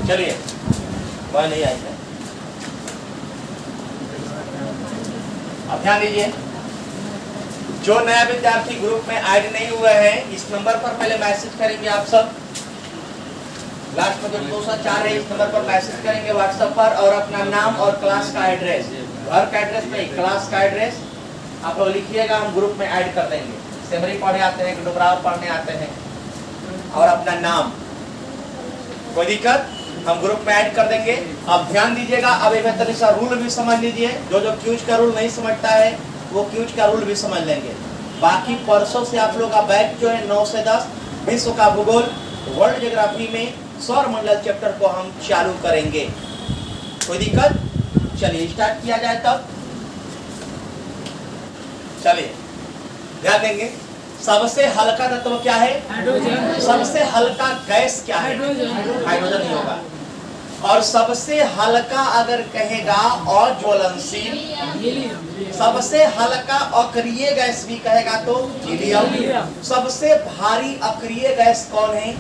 चलिए वह नहीं आई है। अब ध्यान दीजिए, जो नया विद्यार्थी ग्रुप में ऐड नहीं हुए हैं इस नंबर पर पहले मैसेज करेंगे आप सब। लास्ट में जो 204 है इस नंबर पर मैसेज करेंगे व्हाट्सएप पर, और अपना नाम और क्लास का एड्रेस, घर का एड्रेस नहीं क्लास का एड्रेस आप लोग लिखिएगा, हम ग्रुप में ऐड कर देंगे। सेमरी पढ़ने आते हैं, डुबराव पढ़ने आते हैं, और अपना नाम, कोई दिक्कत, हम ग्रुप में ऐड कर देंगे। अब ध्यान दीजिएगा, अब एक बेहतरीन सा रूल भी समझ लीजिए। जो क्यूज का रूल नहीं समझता है वो क्यूज का रूल भी समझ लेंगे। बाकी परसों से आप लोग का बैच जो है 9 से 10 विश्व का भूगोल, वर्ल्ड ज्योग्राफी में सौर मंडल चैप्टर को हम चालू करेंगे। कोई दिक्कत? चलिए स्टार्ट किया जाए तब। चलिए ध्यान देंगे, सबसे हल्का तत्व क्या है? हाइड्रोजन। सबसे हल्का गैस क्या है? हाइड्रोजन ही होगा। और सबसे हल्का अगर कहेगा अज्वलनशील, सबसे हल्का अक्रिय गैस भी कहेगा तो हीलियम। सबसे भारी अक्रिय गैस कौन है?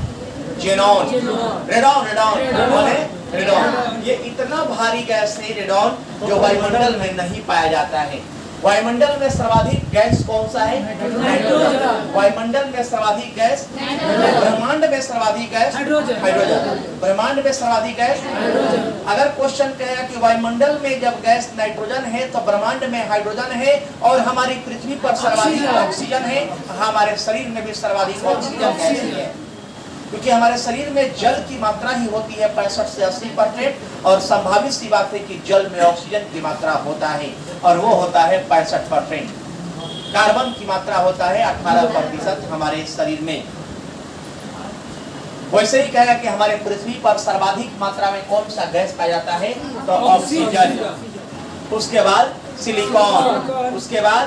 जेनॉन। रेडॉन। रेडॉन कौन है? रेडॉन। ये इतना भारी गैस है रेडॉन, जो वायुमंडल में नहीं पाया जाता है। वायुमंडल में सर्वाधिक गैस कौन सा है? हाइड्रोजन। वायुमंडल में सर्वाधिक गैस, ब्रह्मांड में सर्वाधिक गैस हाइड्रोजन। ब्रह्मांड में सर्वाधिक गैस हाइड्रोजन। अगर क्वेश्चन कहेगा कि वायुमंडल में जब गैस नाइट्रोजन है तो ब्रह्मांड में हाइड्रोजन है, और हमारी पृथ्वी पर सर्वाधिक ऑक्सीजन है, हमारे शरीर में भी सर्वाधिक ऑक्सीजन गैस है। क्योंकि हमारे शरीर में जल की मात्रा ही होती है 65 से 80%, और संभावित सी बात है कि जल में ऑक्सीजन की मात्रा होता है, और वो होता है 65%। कार्बन की मात्रा होता है 18% हमारे शरीर में। वैसे ही कहेगा कि हमारे पृथ्वी पर सर्वाधिक मात्रा में कौन सा गैस पाया जाता है? तो ऑक्सीजन। उसके बाद सिलिकॉन, उसके बाद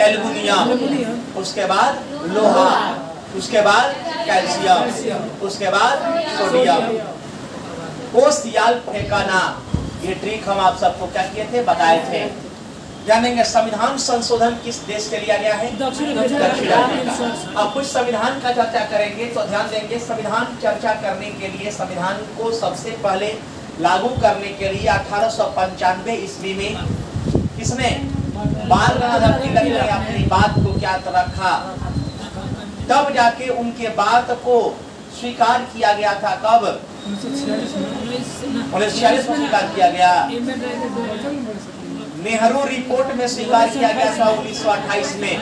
एल्युमिनियम, उसके बाद लोहा, उसके बाद कैल्शियम, उसके बाद सोडियम। कोशियाल फेंकाना, ये ट्रिक हम आप सबको क्या किए थे? बताए थे। जानेंगे संविधान संशोधन किस देश से लिया गया है? दक्षिण अफ्रीका। अब कुछ संविधान का चर्चा करेंगे तो ध्यान देंगे, संविधान चर्चा करने के लिए संविधान को सबसे पहले लागू करने के लिए 1895 ईस्वी में किसने? बाल गंगाधर तिलक ने अपनी बात को क्या रखा, तब जाके उनके बात को स्वीकार किया गया था। कब? 1946 में स्वीकार किया गया। नेहरू रिपोर्ट में स्वीकार किया गया था 1928 में।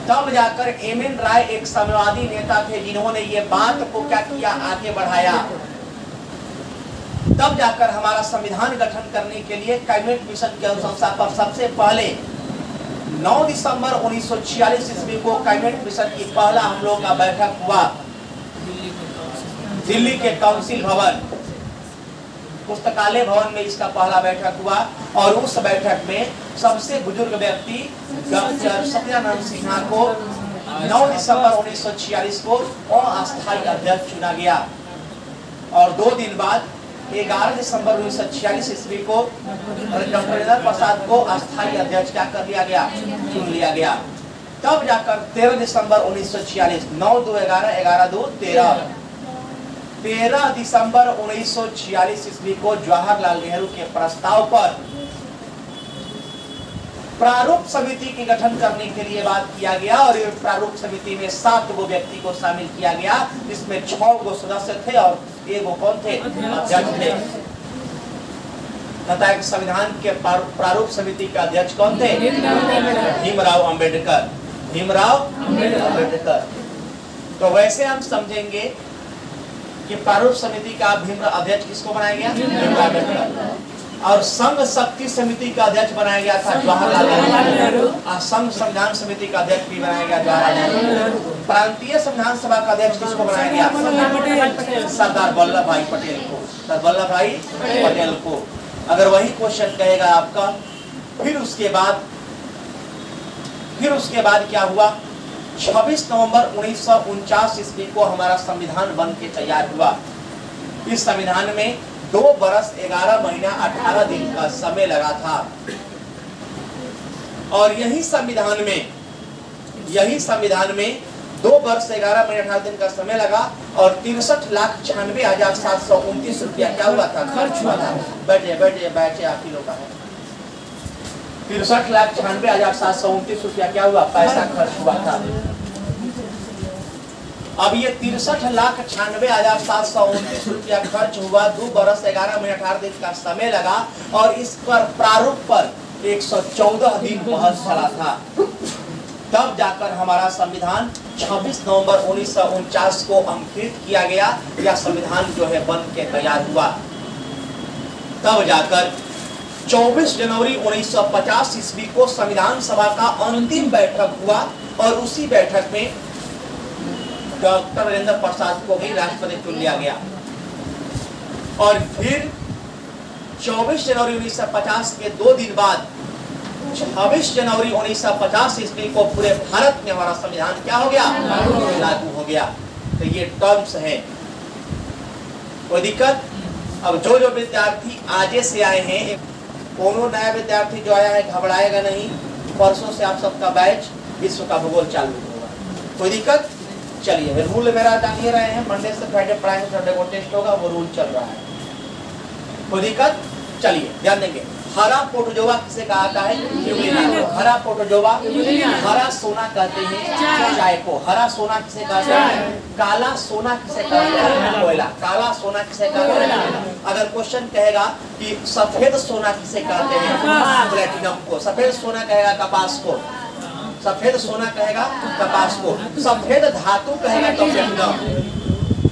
तब जाकर एम.एन. राय एक साम्यवादी नेता थे जिन्होंने ये बात को क्या किया? आगे बढ़ाया। तब जाकर हमारा संविधान गठन करने के लिए कैबिनेट मिशन की अनुशंसा पर सबसे पहले 9 दिसंबर 1946 ईस्वी को कैबिनेट मिशन की पहला हम लोग का बैठक हुआ दिल्ली के काउंसिल भवन, पुस्तकालय भवन में इसका पहला बैठक हुआ। और उस बैठक में सबसे बुजुर्ग व्यक्ति डॉक्टर सत्यानंद सिन्हा को 9 दिसंबर 1946 को अस्थायी अध्यक्ष चुना गया। और 2 दिन बाद 11 दिसंबर 1946 ईस्वी को डॉक्टर राजेंद्र प्रसाद को अस्थायी अध्यक्ष क्या कर लिया गया? चुन लिया गया। तब जाकर 13 दिसंबर 1946, 9-2-11, 13 दिसंबर 1946 ईस्वी को जवाहरलाल नेहरू के प्रस्ताव पर प्रारूप समिति के गठन करने के लिए बात किया गया। और इस प्रारूप समिति में 7 गो व्यक्ति को शामिल किया गया, जिसमें 6 गो सदस्य थे और 1 गो कौन थे? अध्यक्ष थे। तथा संविधान के प्रारूप समिति का अध्यक्ष कौन थे? भीमराव अंबेडकर। भीमराव अंबेडकर। तो वैसे हम समझेंगे कि प्रारूप समिति का भीमराव अध्यक्ष किसको बनाया गया? भीमराव अम्बेडकर। और संघ शक्ति समिति का अध्यक्ष बनाया गया था जवाहरलाल नेहरू। और संघ संविधान समिति का अध्यक्ष भी बनाया गया जवाहरलाल नेहरू। प्रांतीय संविधान सभा का अध्यक्ष किसको बनाया गया? सरदार वल्लभ भाई पटेल को। सरदार वल्लभ भाई पटेल को। अगर वही क्वेश्चन कहेगा आपका, फिर उसके बाद क्या हुआ? 26 नवंबर 1949 ईस्वी को हमारा संविधान बन के तैयार हुआ। इस संविधान में 2 बरस 11 महीना 18 दिन का समय लगा था। और यही संविधान में 2 वर्ष 11 महीने 18 दिन का समय लगा और 63,96,729 रुपया क्या हुआ था, खर्च हुआ था। बैठे आप ही लोग का है। 63,96,729 रुपया क्या हुआ, पैसा खर्च हुआ था। अब ये 63,96,729 रुपया खर्च हुआ, 2 वर्ष 11 महीने 18 दिन का समय लगा और इस पर प्रारूप पर 114 दिन बहस चला था। तब जाकर हमारा संविधान 26 नवंबर 1949 को अंकित किया गया। यह संविधान जो है बन के तैयार हुआ। तब जाकर 24 जनवरी 1950 ईस्वी को संविधान सभा का अंतिम बैठक हुआ और उसी बैठक में डॉक्टर राजेंद्र प्रसाद को भी राष्ट्रपति चुन लिया गया। और फिर 24 जनवरी 1950 के 2 दिन बाद 26 जनवरी 1950 ईस्वी को पूरे भारत में हमारा संविधान क्या हो गया, लागू हो गया। तो ये टर्म्स है, कोई दिक्कत। अब जो विद्यार्थी आजे से आए हैं, कोनो नया विद्यार्थी जो आया है घबराएगा नहीं। परसों से आप सबका बैच विश्व का भूगोल चालू होगा, कोई दिक्कत। चलिए रूल मेरा जान ही रहे हैं, मंडे से फ्राइडे पढ़ाएंगे, संडे को टेस्ट होगा, वो रूल चल रहा है, कोई दिक्कत। चलिए ध्यान देंगे। हरा प्रोटोजोआ किसे कहा है, हरा प्रोटोजोआ। हरा सोना कहते हैं चाय को। हरा सोना किसे कहते हैं, काला सोना किसे कहते हैं, कोयला। काला सोना किसे कहते हैं। अगर क्वेश्चन कहेगा कि सफेद सोना किसे कहते हैं, प्लेटिनम को। सफेद सोना कहेगा कपास को। सफेद सोना कहेगा कपास को। सफेद धातु कहेगा तो प्लेटिनम।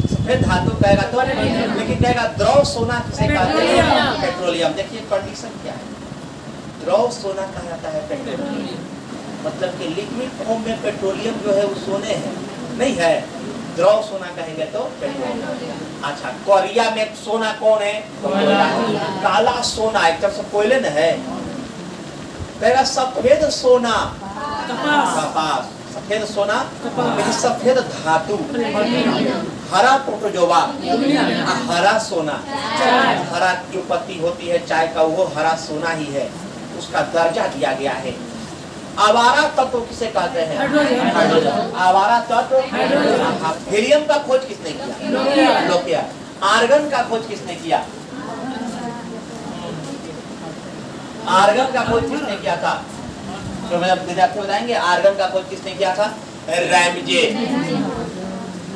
सफेद धातु कहेगा तो, लेकिन कहेगा द्रव सोना किसे कहते हैं, पेट्रोलियम। देखिए कंडीशन क्या है, द्रव सोना कहा जाता है पेट्रोलियम, मतलब कि लिक्विड फॉर्म में पेट्रोलियम जो है वो सोने है नहीं है। द्रव सोना कहेंगे तो पेट्रोलियम। अच्छा, कोरिया में सोना कौन है, काला सोना एक तरह से कोयले न है। कहेगा सफेद सोना कपास। सफेद सोना लेकिन सफेद धातु हरा प्रोटोजोआ। हरा सोना, हरा की उत्पत्ति होती है चाय का, वो हरा सोना ही है, उसका दर्जा दिया गया है। आवारा तत्व किसे कहते हैं, हाइड्रोजन। आवारा तत्व हीलियम का खोज किसने किया, लोकिया। आर्गन का खोज किसने किया, आर्गन का खोज किसने किया था, तो मैं विद्यार्थी बताएंगे। आर्गन का खोज किसने किया था, रैमजे।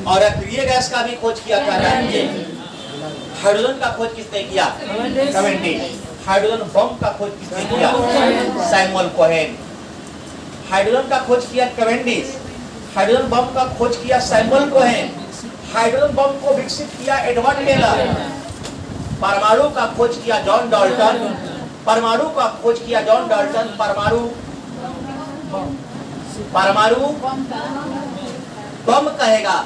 और अक्रिय गैस का भी खोज किया था रैमजे। हाइड्रोजन का खोज किसने किया, कैवेंडिश। हाइड्रोजन बम का खोज किसने किया, सैमुअल कोहेन। हाइड्रोजन का खोज किया कैवेंडिश। हाइड्रोजन बम का खोज किया सैमुअल कोहेन। हाइड्रोजन बम को विकसित किया एडवर्ड टेलर। परमाणु का खोज किया जॉन डाल्टन। परमाणु का खोज किया जॉन डाल्टन। परमाणु बम कहेगा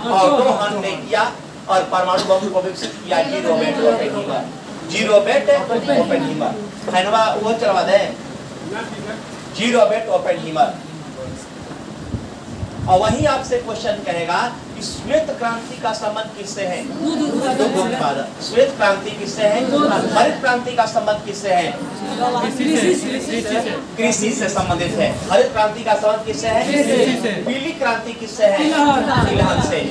ऑटो हन ने किया। और परमाणु बम को विकसित किया जी रॉबर्ट ओपेनहीमर। जी रॉबर्ट ओपेनहीमर हैनवा वो चलवा दे, जी रॉबर्ट ओपेनहीमर। और वहीं आपसे क्वेश्चन कहेगा कि श्वेत क्रांति का संबंध किससे है, श्वेत क्रांति किससे है, हरित क्रांति का संबंध किससे है, कृषि से संबंधित है। हरित क्रांति का संबंध किससे है, पीली क्रांति किससे है, तिलहन से।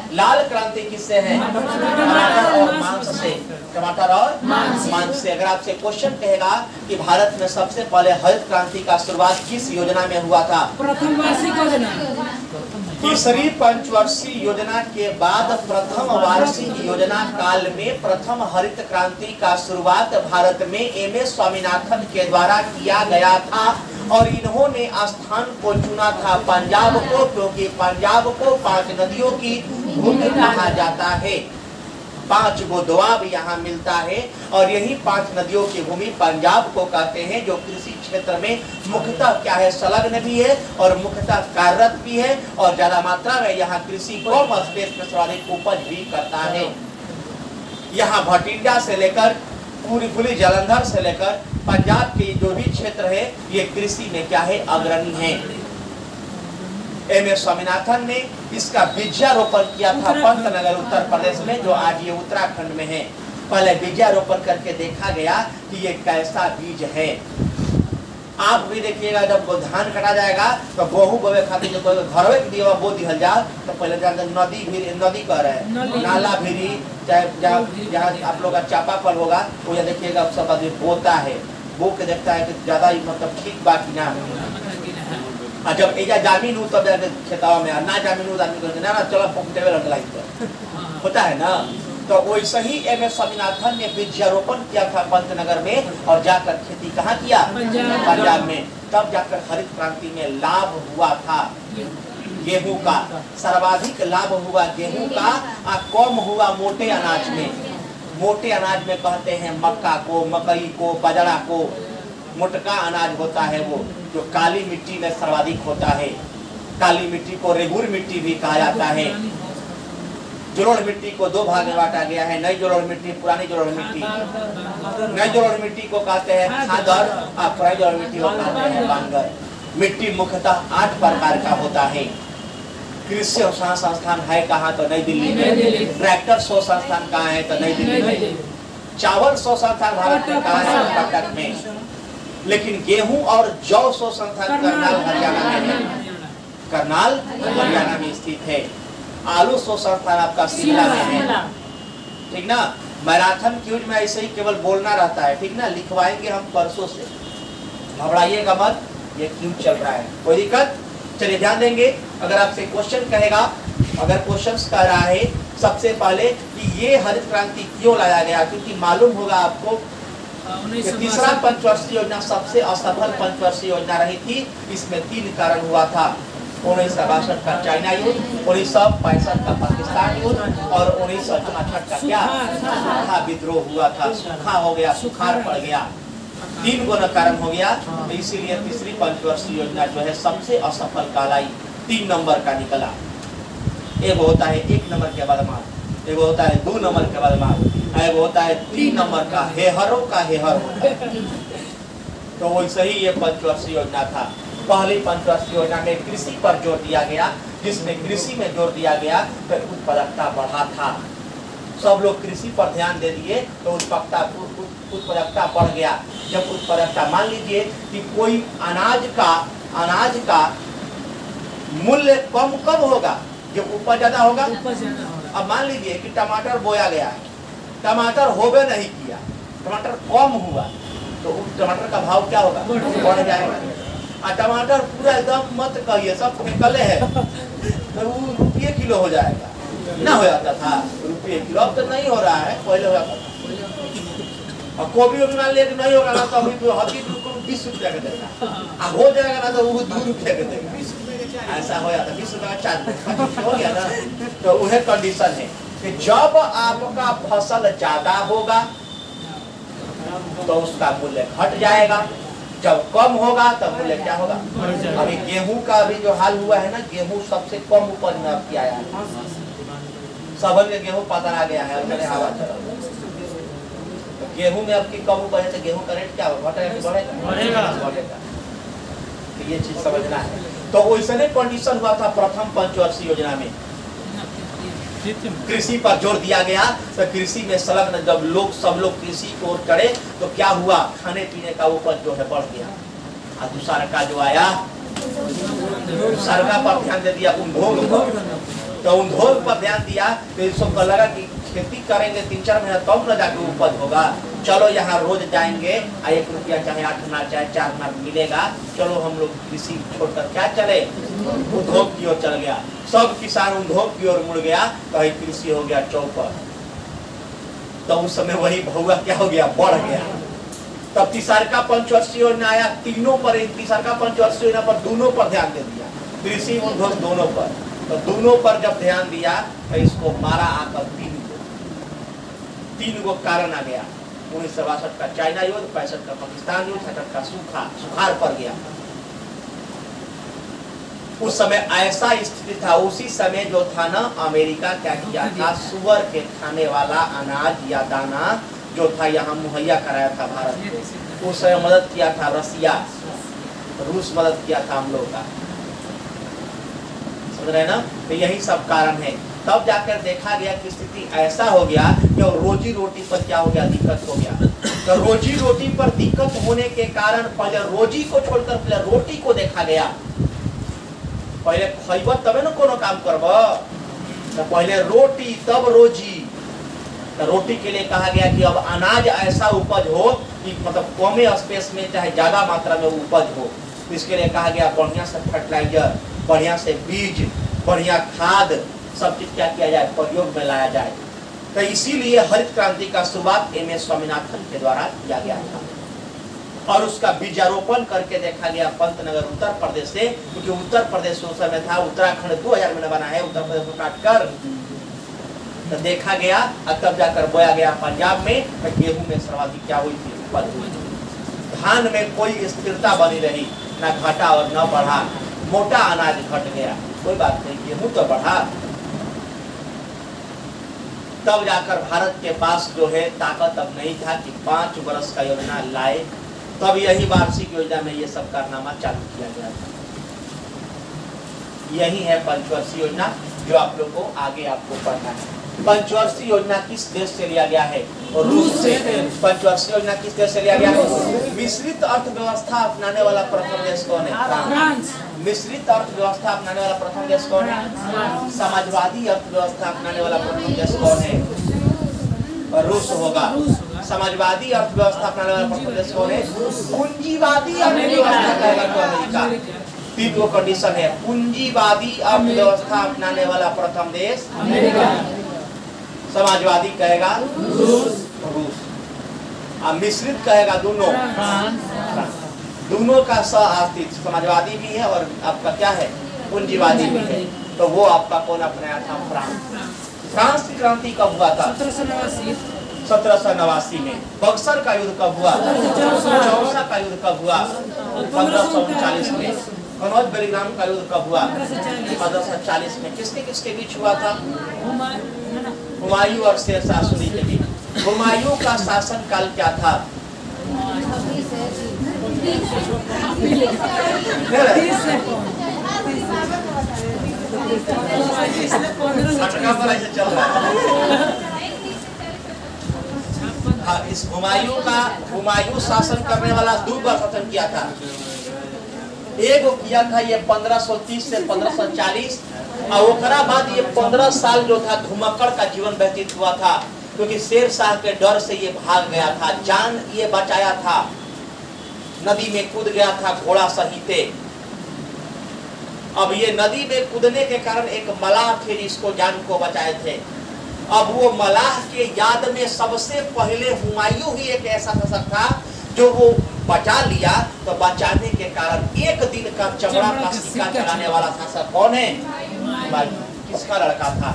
लाल क्रांति किससे है, टमाटर और मांस से। टमाटर और मांस से। अगर आपसे क्वेश्चन कहेगा कि भारत में सबसे पहले हरित क्रांति का शुरुआत किस योजना में हुआ था, प्रथम वार्षिक योजना। तीसरी पंचवर्षीय योजना के बाद प्रथम वार्षिक योजना काल में प्रथम हरित क्रांति का शुरुआत भारत में एमएस स्वामीनाथन के द्वारा किया गया था। और इन्होंने स्थान को चुना था पंजाब को, क्योंकि पंजाब को 5 नदियों की भूमि कहा जाता है। 5 गो दोआब यहाँ मिलता है और यही 5 नदियों की भूमि पंजाब को कहते हैं, जो कृषि क्षेत्र में मुख्यतः क्या है, संलग्न भी है और मुख्यतः कार्यरत भी है। और ज्यादा मात्रा में यहाँ कृषि कम स्पेस में सर्वाधिक उपज भी करता है। यहाँ भटिंडा से लेकर पूरी जालंधर से लेकर पंजाब के जो भी क्षेत्र है, ये कृषि में क्या है, अग्रणी है। एमएस स्वामीनाथन ने इसका बीजारोपण किया था पंतनगर उत्तर प्रदेश में, जो आज ये उत्तराखंड में है। पहले बीजारोपण करके देखा गया कि ये कैसा बीज है। आप भी देखिएगा जब धान कटा जाएगा तो गेहूं बोवे खातिर जो घरवे के दिया बो दिहल जा तो पहले जाकर नदी भी नदी कह रहे हैं नाला भी चाहे जहाँ आप लोग का चापाकल होगा वो या देखिएगा सब आदमी बोता है, बो के देखता है कि ज्यादा मतलब ठीक बात ना। और जब एजा जामीन हो तब जाकर खेतावा में ना जामीन हो आदमी ना चलो पंपटेबल होता है ना। तो वैसे ही एम एस स्वामीनाथन ने बीजारोपण किया था पंतनगर में और जाकर खेती कहाँ किया? पंजाब में। तब जाकर हरित क्रांति में लाभ हुआ था गेहूं का, सर्वाधिक लाभ हुआ गेहूं का और कम हुआ मोटे अनाज में। मोटे अनाज में कहते हैं मक्का को, मकई को, बाजरा को। मोटका अनाज होता है वो जो काली मिट्टी में सर्वाधिक होता है। काली मिट्टी को रेगुर मिट्टी भी कहा जाता है। जलोढ़ मिट्टी को दो भाग में बांटा गया है, नई जलोढ़ मिट्टी, पुरानी जलोढ़ मिट्टी। नई जलोढ़ मिट्टी को कहते हैं खादर और पुरानी जलोढ़ मिट्टी को कहते हैं बांगर। मिट्टी मुख्यतः 8 प्रकार का होता है। कृषि संस्थान है कहाँ? तो नई दिल्ली में। ट्रैक्टर शोध संस्थान कहाँ है? तो नई दिल्ली में। चावल शोध संस्थान भारत में कहाँ है? कटक में। लेकिन गेहूं और जौ शोध संस्थान करनाल हरियाणा में है। करनाल हरियाणा में स्थित है। आलू शोध संस्थान आपका शिमला में है, ठीक ना। मैराथन क्यूज में ऐसे ही केवल बोलना रहता है, ठीक ना। लिखवाएंगे हम परसों से, घबराइएगा मत, ये क्यूज चल रहा है, कोई दिक्कत? चलिए ध्यान देंगे। अगर आपसे क्वेश्चन कहेगा, अगर क्वेश्चन कह रहा है सबसे पहले कि ये हरित क्रांति क्यों लाया गया, क्योंकि मालूम होगा आपको तीसरा पंचवर्षीय योजना सबसे असफल पंचवर्षीय योजना रही थी। इसमें 3 कारण हुआ था। 1962 का चाइना युद्ध, 1965 का पाकिस्तान युद्ध और 1964 का क्या सूखा विद्रोह हुआ था। सूखा हो गया, सुखाड़ पड़ गया, 3 गुना कारण हो गया। तो इसीलिए तीसरी पंचवर्षीय योजना जो है सबसे असफल कहलाई। 3 नंबर का निकला। एक होता है 1 नंबर के बाद मार, एक होता है 2 नंबर के बाद मार, एक होता है 3 नंबर का हेहरों का हेहर होता है। तो वैसे ही ये पंचवर्षीय योजना था। पहली पंचवर्षीय योजना में कृषि पर जोर दिया गया, जिसमें कृषि में जोर दिया गया तो उत्पादकता बढ़ा था। सब लोग कृषि पर ध्यान दे दिए तो उत्पादकता बढ़ गया। जब उत्पादकता, मान लीजिए कि कोई अनाज का मूल्य कम कब होगा? जब उपज ज्यादा होगा। अब मान लीजिए कि टमाटर बोया गया है, टमाटर होवे नहीं किया, टमाटर कम हुआ, तो टमाटर का भाव क्या होगा? बढ़ जाएगा। और टमाटर पूरा एकदम मत कहिए सब फेंकले है तो वो रुपये किलो हो जाएगा। ना हो जाता था रुपये किलो, अब तो नहीं हो रहा है, पहले हो जाता था। और गोभी मान लिया कि नहीं होगा ना, तो अभी तो 20 रुपया का देगा, हो जाएगा ना तो वो 2 रुपया का देगा। ऐसा हो जाता, 20 रुपया का 4 हो गया ना। तो वह कंडीशन है कि जब आपका फसल ज्यादा होगा तो उसका मूल्य घट जाएगा, जब कम होगा तब मूल्य क्या होगा? अभी गेहूं का भी जो हाल हुआ है ना, गेहूं सबसे कम उपज में अब किया है। सबन में गेहूं पता आ गया है, हवा चला। तो गेहूं में अब की कम उपज है तो गेहूं का रेट क्या होगा? बढ़ेगा। तो ये चीज समझना है। तो वैसे कंडीशन हुआ था प्रथम पंचवर्षीय योजना में। कृषि पर जोर दिया गया तो कृषि में संलग्न जब सब लोग कृषि को करे तो क्या हुआ? खाने पीने का उपज जो है बढ़ गया। और दूसरा का जो आया सरकार पर ध्यान दे दिया, उद्योग पर ध्यान दिया तो सबको लगा कि खेती करेंगे 3-4 महीना तब न जाके उपज होगा। चलो यहाँ रोज जाएंगे, 1 रुपया चाहे 8 आना चाहे 4 आना मिलेगा, चलो हम लोग कृषि छोड़कर क्या चले? उद्योग की ओर चल गया। सब किसान उद्योग की ओर मुड़ गया तो कृषि हो गया चौपट। तो उस समय वही भहुआ क्या हो गया? बढ़ गया। तब तीसरा पंचवर्षीय योजना आया, तीनों पर, तीसरा पंचवर्षीय योजना पर दोनों पर ध्यान दे दिया, कृषि उद्योग दोनों पर। तो दोनों पर जब ध्यान दिया तो इसको मारा आकर 3 गो कारण आ गया। 1962 का चाइना युद्ध, 65 का पाकिस्तान युद्ध, 66 का सुखाड़ पड़ गया। उस समय ऐसा स्थिति था, उसी समय जो था ना, अमेरिका क्या किया था? सुअर के खाने वाला अनाज या दाना जो था यहाँ मुहैया कराया था भारत को। उस समय मदद किया था रसिया, रूस मदद किया था हम लोग का, समझ रहे ना। तो यही सब कारण है। तब जाकर देखा गया कि स्थिति ऐसा हो गया कि रोजी रोटी पर क्या हो गया? दिक्कत हो गया। तो रोजी रोटी पर दिक्कत होने के कारण पहले रोजी को छोड़कर पहले रोटी को देखा गया। पहले खइब तबे न कोनो काम करब, तो पहले रोटी तब रोजी। तो रोटी के लिए कहा गया कि अब अनाज ऐसा उपज हो कि मतलब कम स्पेस में चाहे ज्यादा मात्रा में उपज हो। तो इसके लिए कहा गया बढ़िया से फर्टिलाइजर, बढ़िया से बीज, बढ़िया खाद, सब चीज क्या किया जाए, प्रयोग में लाया जाए। तो इसीलिए हरित क्रांति का शुरुआत एम.एस. स्वामीनाथन के द्वारा किया गया था और उसका बीजारोपण करके देखा गया पंतनगर उत्तर प्रदेश से, क्योंकि उत्तर प्रदेश उस समय था, उत्तराखंड 2000 में बना है, उत्तर प्रदेश को काटकर तो देखा गया और तब जाकर बोया गया पंजाब में। तो गेहूं में सर्वाधिक क्या हुई थी, उपज हुई। धान में कोई स्थिरता बनी रही, न घटा और न बढ़ा, मोटा अनाज घट गया, कोई बात नहीं, गेहूं तो बढ़ा। तब जाकर भारत के पास जो है ताकत अब नहीं था कि 5 वर्ष का योजना लाए, तब यही वार्षिक योजना में ये सब कारनामा चालू किया गया था। यही है पंचवर्षीय योजना जो आप लोग को आगे आपको पढ़ना है। पंचवर्षीय योजना किस देश से लिया गया है, और रूस से। पंचवर्षीय योजना किस देश से लिया गया है? मिश्रित अर्थव्यवस्था अपनाने वाला प्रथम देश कौन है? फ्रांस। मिश्रित अर्थव्यवस्था अपनाने वाला प्रथम देश कौन है? समाजवादी अर्थव्यवस्था अपनाने वाला प्रथम देश कौन है? रूस होगा। समाजवादी अर्थव्यवस्था अपनाने वाला प्रथम देश कौन है? पूंजीवादी अर्थव्यवस्था कहेगा अमेरिका। तीन कंडीशन है, पूंजीवादी अर्थव्यवस्था अपनाने वाला प्रथम देश अमेरिका, समाजवादी कहेगा रूस, और मिश्रित कहेगा दोनों, दोनों का अस्तित्व, समाजवादी भी है और आपका क्या है, पूंजीवादी भी है। तो वो आपका कौन अपनाया था? फ्रांस। फ्रांस की क्रांति कब हुआ था? 1789 में। बक्सर का युद्ध कब हुआ? चौसा का युद्ध कब हुआ? 1539 में। कनौज बेलीग्राम का युद्ध कब हुआ? 1540 में। किसके किसके बीच हुआ था? हुमायूं और शेरशाह सूरी के बीच। हुमायूं का शासन काल क्या था? चल रहा है। हाँ, इस हुमायूं शासन करने वाला 2 बार शासन किया था। एक किया था ये 1530 से 1540, और ओकरा बाद ये 15 साल जो था घुमक्कड़ का जीवन व्यतीत हुआ था, क्योंकि शेर शाह के डर से ये भाग गया था, जान ये बचाया था, नदी में कूद गया था घोड़ा सहिते। अब ये नदी में कूदने के कारण एक मलाह थे जिसको जान को बचाए थे। अब वो मलाह के याद में सबसे पहले हुमायूं ही एक ऐसा शासक था जो वो बचा लिया। तो बचाने के कारण एक दिन का चमड़ा का सिक्का चलाने वाला शासक कौन है? किसका लड़का था?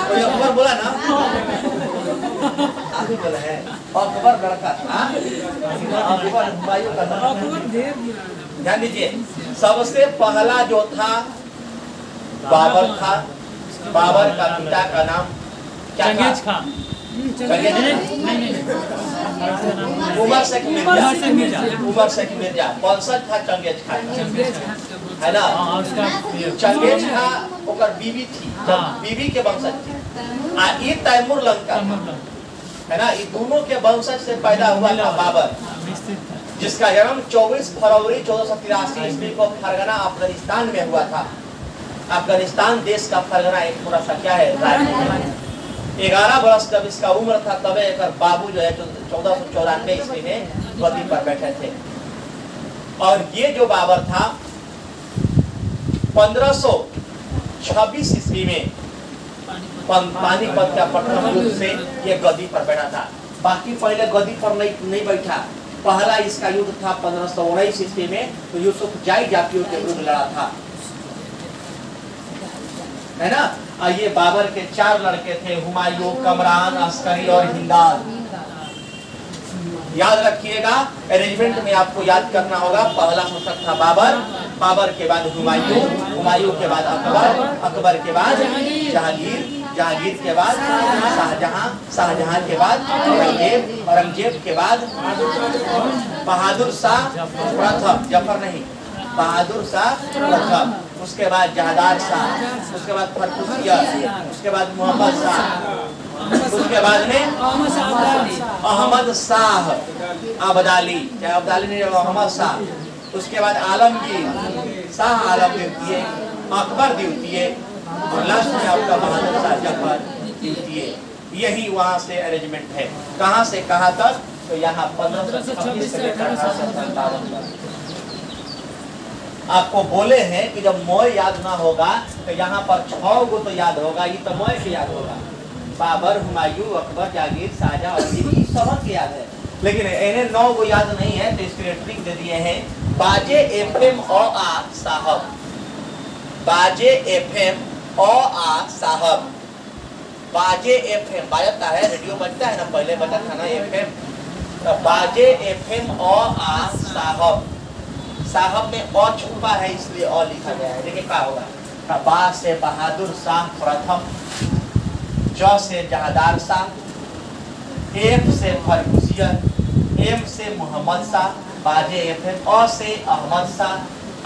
कोई अकबर बोला ना, आगे बोला है, अकबर लड़का था, अकबर हुमायूं का लड़का। ध्यान दीजिए, सबसे पहला जो था बाबर था। बाबर का पिता का नाम क्या था? उमर शेख मिर्जा। उमर शेख मिर्जा वंशज था चंगेज खान, है ना? चंगेज खान ओकर बीवी थी, बीवी के वंशज थी। ये तैमूर लंका है ना, ये दोनों के वंशज से पैदा हुआ था बाबर, जिसका जन्म 24 फरवरी 1483 ईस्वी को फरगना अफगानिस्तान में हुआ था। अफगानिस्तान देश का फरगना एक थोड़ा सा क्या है, राज्य। 11 वर्ष जब इसका उम्र था तब एक बाबू जो है 1494 ईस्वी में गद्दी पर बैठे थे। और ये जो बाबर था 1526 ईस्वी में पानीपत का प्रथम युद्ध से ये गद्दी पर बैठा था। बाकी पहले गद्दी पर नहीं बैठा। पहला इसका युद्ध था 1519 ईस्वी में, तो यूसुफ जाई जातियों के विरुद्ध लड़ा था, है ना? और ये बाबर के 4 लड़के थे, हुमायूं, कमरान, अस्करी और हिंदाल। याद रखिएगा, अरेंजमेंट में आपको याद करना होगा। पहला शासक था बाबर, बाबर के बाद हुमायूं, हुमायूं के बाद अकबर, अकबर के बाद जहांगीर, जहांगीर के बाद शाहजहां, शाहजहां के बाद औरंगजेब, औरंगजेब के बाद बहादुर शाह प्रथम, जफर नहीं, बहादुर शाह प्रथम, उसके बाद जहादार शाह, उसके बाद फरखुशिया, उसके बाद मोहम्मद शाह, उसके बाद में अहमद शाह अब्दाली, क्या अब्दाली नहीं, अहमद शाह। उसके बाद आलमगीर, शाह आलम द्वितीय, अकबर द्वितीय, और लास्ट में आपका बहादुर शाह जफर द्वितीय। यही वहां से अरेंजमेंट है। कहां से कहां तक? तो यहाँ 1526 से लेकर 1857 तक। आपको बोले हैं कि जब मोय याद ना होगा तो यहाँ पर 6 गो तो याद होगा, ये तो मोय के याद होगा। बाबर, हुमायूं, अकबर, जागीर, शाहजहां और ये सबक याद है, लेकिन इन्हें 9 गो याद नहीं है, तो इसके लिए ट्रिक दे दिए हैं। बाजे एफएम ओ आ साहब, बाजे एफएम ओ आ साहब, बाजे एफएम बाजता है, रेडियो बजता है ना, पहले बजा था ना एफएम, तो बाजे एफएम ओ आ साहब। साहब में अ छुपा है इसलिए अ लिखा गया है। देखिए क्या होगा, बा से बहादुर शाह प्रथम, ज से जहादार शाह, एफ से फर्गुसियन, एम से मोहम्मद शाह, बाजे एफएम, अ से अहमद शाह,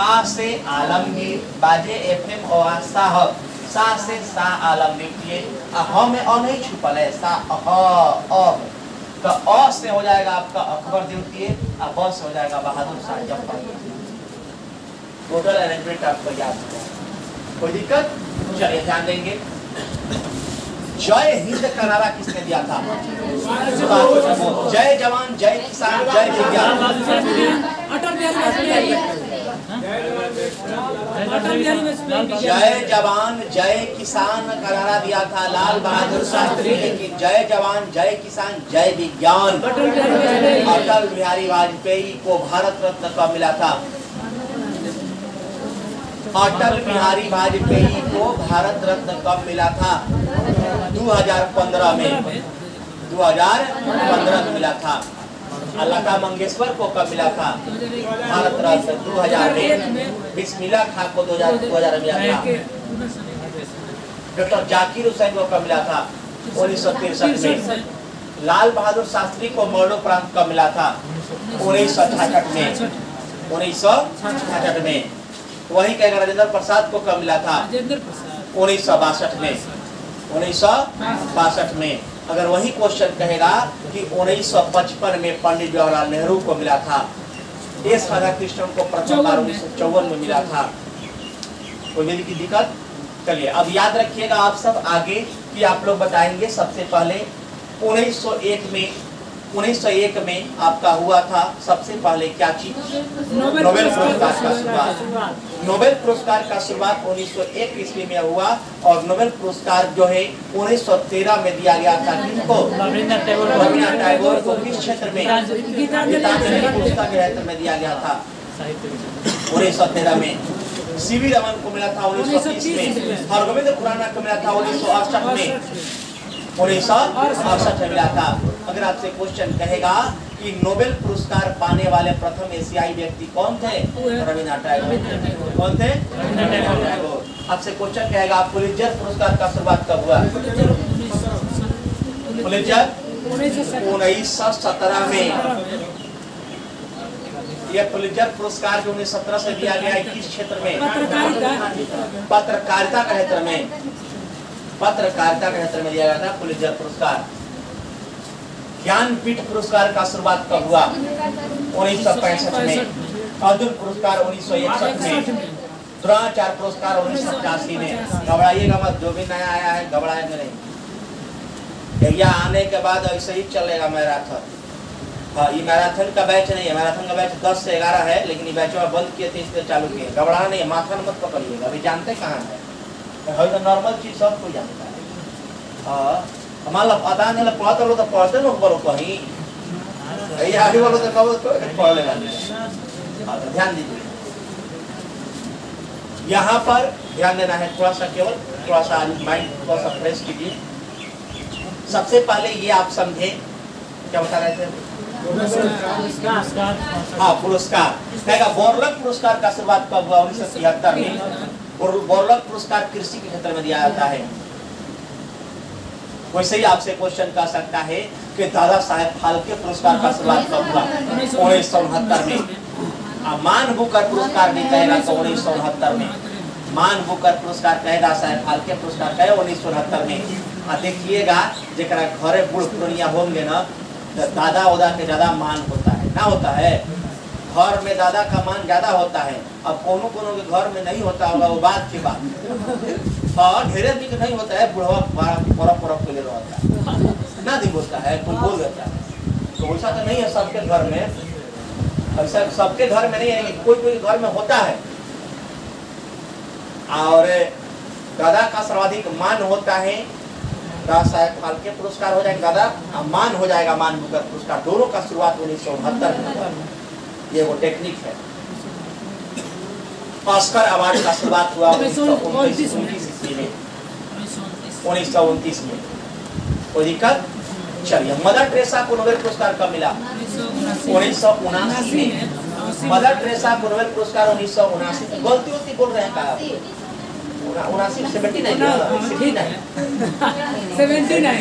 आ से आलमगीर, बाजे एफएम ओ आ साहब, शाह से शाह आलम द्वितीय, ह में अ नहीं छुपल है, शाह अ, तो अ से हो जाएगा आपका अकबर द्वितीय, ब से हो जाएगा बहादुर शाह जफर। टोटल अरेंजमेंट आपको याद हो जाएगा, कोई दिक्कत? चलिए ध्यान देंगे। जय हिंद का नारा किसने दिया था? जय जवान जय किसान जय विज्ञान। जय जवान जय किसान का नारा दिया था लाल बहादुर शास्त्री ने, कि जय जवान जय किसान जय विज्ञान। अटल बिहारी वाजपेयी को भारत रत्न कब मिला था? अटल बिहारी वाजपेयी को भारत रत्न कब मिला था? 2015 में, 2015 में मिला था। लता मंगेशकर को कब मिला था भारत रत्न? 2000 में। बिस्मिल्लाह खां को 2000 में मिला था। डॉक्टर जाकिर हुसैन को कब मिला था? 1963 में। लाल बहादुर शास्त्री को मरणोपरांत कब मिला था? 1966 में, 1966 में। वही कहेगा राजेंद्र प्रसाद को कब मिला था? 1962 में, 1962 में। अगर वही क्वेश्चन कहेगा कि 1955 में पंडित जवाहरलाल नेहरू को मिला था, एस राधाकृष्णन को प्रथम बार 1954 में मिला था, कोई मेरी की दिक्कत? चलिए अब याद रखिएगा आप सब आगे कि आप लोग बताएंगे। सबसे पहले 1901 में आपका हुआ था सबसे पहले क्या चीज? नोबेल पुरस्कार का शुरुआत। नोबेल पुरस्कार का शुरुआत 1901 ईस्वी में हुआ, और नोबेल पुरस्कार जो है 1913 में दिया गया था। किसको? रवींद्रनाथ टैगोर को। किस क्षेत्र में? गीतांजलि पुस्तक के क्षेत्र में दिया गया था 1913 में। सीवी रमन को मिला था 1930 में। हरगोविंद खुराना को मिला था 1968 में, 1968 में मिला था। अगर आपसे क्वेश्चन कहेगा कि नोबेल पुरस्कार पाने वाले प्रथम एशियाई व्यक्ति कौन थे? रवींद्रनाथ टैगोर। कौन थे? रवींद्रनाथ टैगोर। आपसे क्वेश्चन कहेगा पुलित्जर पुरस्कार का शुरुआत कब हुआ? पुलित्जर 1917 में। यह पुलित्जर पुरस्कार जो 1917 से दिया गया है किस क्षेत्र में? पत्रकारिता के क्षेत्र में। पत्रकारिता के क्षेत्र में दिया गया था पुलित्जर पुरस्कार। ज्ञानपीठ पुरस्कार का शुरुआत कब हुआ? 1965 में। अर्जुन पुरस्कार 1961 में। द्रोणाचार्य पुरस्कार 1985 में। घबराइएगा मत, जो भी नया आया है घबराएंगे नहीं। यह आने के बाद ऐसे ही चलेगा मैराथन। हाँ, ये मैराथन का बैच नहीं है। मैराथन का बैच 10 से 11 है, लेकिन ये बैच बंद किए थे इसलिए चालू किए। घबराना नहीं है, माथा मत पकड़िएगा। अभी जानते कहाँ है, तो नॉर्मल चीज सब कोई जानता है। हाँ, हमारा पता नहीं पढ़ते लो तो पढ़ते लोग बोलो कहीं आगे बोलो तो कब पढ़ लेगा। तो ध्यान दीजिए, यहाँ पर ध्यान देना है थोड़ा सा, केवल थोड़ा सा माइंड थोड़ा सा फ्रेश कीजिए। सबसे पहले ये आप समझे क्या बता रहे थे? हाँ, पुरस्कार। कहेगा बोरलग पुरस्कार का शुरुआत कब हुआ? 1973 में। बोरलग पुरस्कार कृषि के क्षेत्र में दिया जाता है। वैसे ही आपसे क्वेश्चन कर सकता है कि दादा साहेब फाल्के पुरस्कार का शुरुआत कब हुआ? 1969 में। मान बुकर पुरस्कार भी कहेगा तो 1969 में। मान बुकर पुरस्कार कहेगा, साहेब फाल्के पुरस्कार कहे 1969 में। देखिएगा जरा घरे बूढ़ पुरनिया होंगे ना तो दादा उदा के ज्यादा मान होता है ना, होता है घर में दादा का मान ज्यादा होता है। अब कोनो कोनो के घर में नहीं होता होगा, वो बात की बात। हाँ ढेरे दिन नहीं होता है, बुढ़वा परप के लिए होता है ना, दिन होता है कोई बोल देता है। तो ऐसा तो नहीं है सबके घर में, ऐसा सबके घर में नहीं है, कोई कोई घर में होता है। और दादा का सर्वाधिक मान होता है, शायद फाल्के पुरस्कार हो जाएगा दादा, मान हो जाएगा मान बुकर पुरस्कार। दोनों का शुरुआत 1969 में, ये वो टेक्निक है। ऑस्कर अवार्ड का शुरुआत हुआ 1929 में। कोई दिक्कत? चलिए, मदर टेरेसा को नोबेल पुरस्कार कब मिला? 1979 में। मदर टेरेसा को नोबेल पुरस्कार 1979। गलती होती बोल रहे हैं का? 79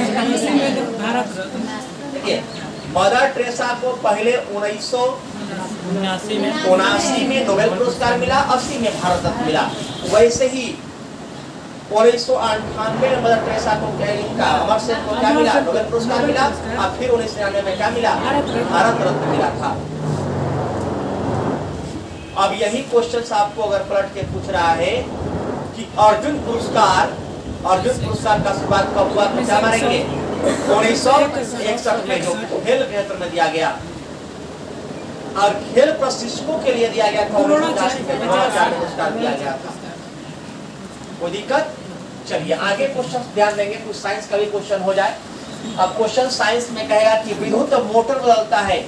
मदर टेरेसा को पहले 1979 में नोबेल पुरस्कार मिला, 80 में भारत रत्न मिला। वैसे ही 1998 में मदर टेरेसा को अमर सेन को क्या मिला? नोबेल पुरस्कार मिला। और फिर 1999 में क्या मिला? भारत रत्न मिला था। अब यही क्वेश्चन आपको अगर पलट के पूछ रहा है कि अर्जुन पुरस्कार का शुरुआत कब हुआ, तो क्या मारेंगे? 1961 में, जो खेल क्षेत्र में दिया गया और खेल प्रशिक्षकों के लिए दिया गया था। 1980 में पुरस्कार दिया गया था। कोई दिक्कत? चलिए आगे क्वेश्चन ध्यान देंगे, कुछ साइंस का भी क्वेश्चन हो जाए। अब क्वेश्चन साइंस में कहेगा कि विद्युत मोटर बदलता है,